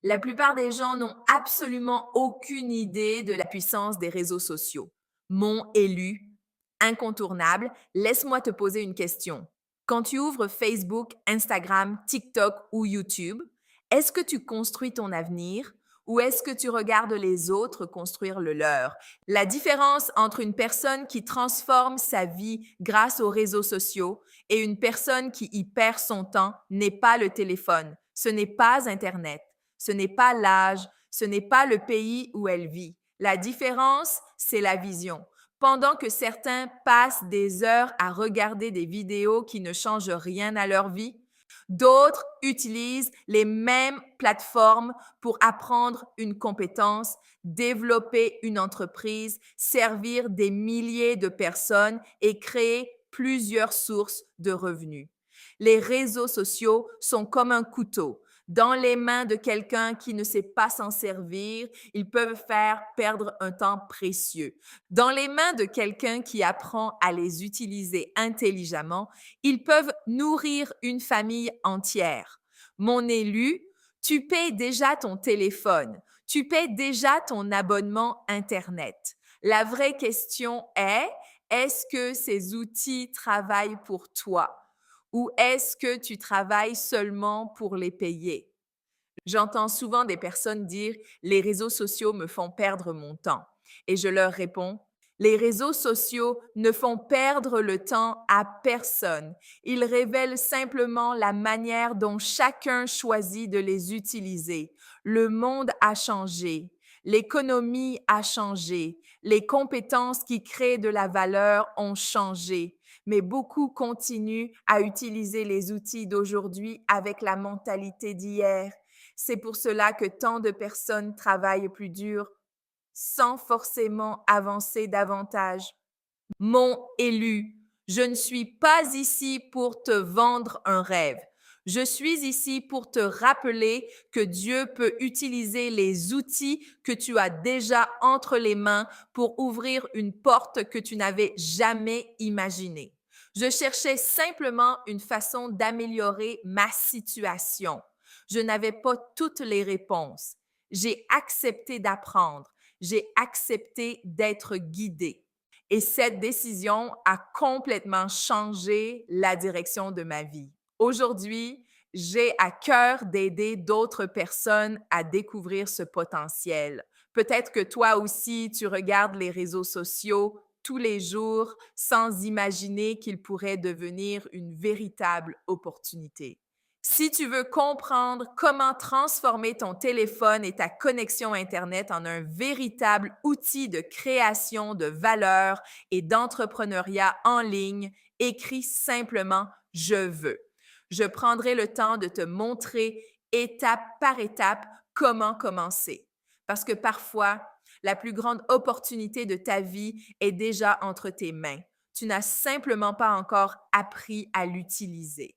La plupart des gens n'ont absolument aucune idée de la puissance des réseaux sociaux. Mon élu, incontournable, laisse-moi te poser une question. Quand tu ouvres Facebook, Instagram, TikTok ou YouTube, est-ce que tu construis ton avenir ou est-ce que tu regardes les autres construire le leur? La différence entre une personne qui transforme sa vie grâce aux réseaux sociaux et une personne qui y perd son temps n'est pas le téléphone, ce n'est pas Internet. Ce n'est pas l'âge, ce n'est pas le pays où elle vit. La différence, c'est la vision. Pendant que certains passent des heures à regarder des vidéos qui ne changent rien à leur vie, d'autres utilisent les mêmes plateformes pour apprendre une compétence, développer une entreprise, servir des milliers de personnes et créer plusieurs sources de revenus. Les réseaux sociaux sont comme un couteau. Dans les mains de quelqu'un qui ne sait pas s'en servir, ils peuvent faire perdre un temps précieux. Dans les mains de quelqu'un qui apprend à les utiliser intelligemment, ils peuvent nourrir une famille entière. Mon élu, tu payes déjà ton téléphone, tu payes déjà ton abonnement Internet. La vraie question est-ce que ces outils travaillent pour toi? Ou est-ce que tu travailles seulement pour les payer? J'entends souvent des personnes dire les réseaux sociaux me font perdre mon temps. Et je leur réponds, les réseaux sociaux ne font perdre le temps à personne. Ils révèlent simplement la manière dont chacun choisit de les utiliser. Le monde a changé. L'économie a changé. Les compétences qui créent de la valeur ont changé. Mais beaucoup continuent à utiliser les outils d'aujourd'hui avec la mentalité d'hier. C'est pour cela que tant de personnes travaillent plus dur sans forcément avancer davantage. Mon élu, je ne suis pas ici pour te vendre un rêve. Je suis ici pour te rappeler que Dieu peut utiliser les outils que tu as déjà entre les mains pour ouvrir une porte que tu n'avais jamais imaginée. Je cherchais simplement une façon d'améliorer ma situation. Je n'avais pas toutes les réponses. J'ai accepté d'apprendre. J'ai accepté d'être guidée. Et cette décision a complètement changé la direction de ma vie. Aujourd'hui, j'ai à cœur d'aider d'autres personnes à découvrir ce potentiel. Peut-être que toi aussi, tu regardes les réseaux sociaux tous les jours sans imaginer qu'ils pourraient devenir une véritable opportunité. Si tu veux comprendre comment transformer ton téléphone et ta connexion Internet en un véritable outil de création de valeur et d'entrepreneuriat en ligne, écris simplement Je veux. Je prendrai le temps de te montrer étape par étape comment commencer. Parce que parfois, la plus grande opportunité de ta vie est déjà entre tes mains. Tu n'as simplement pas encore appris à l'utiliser.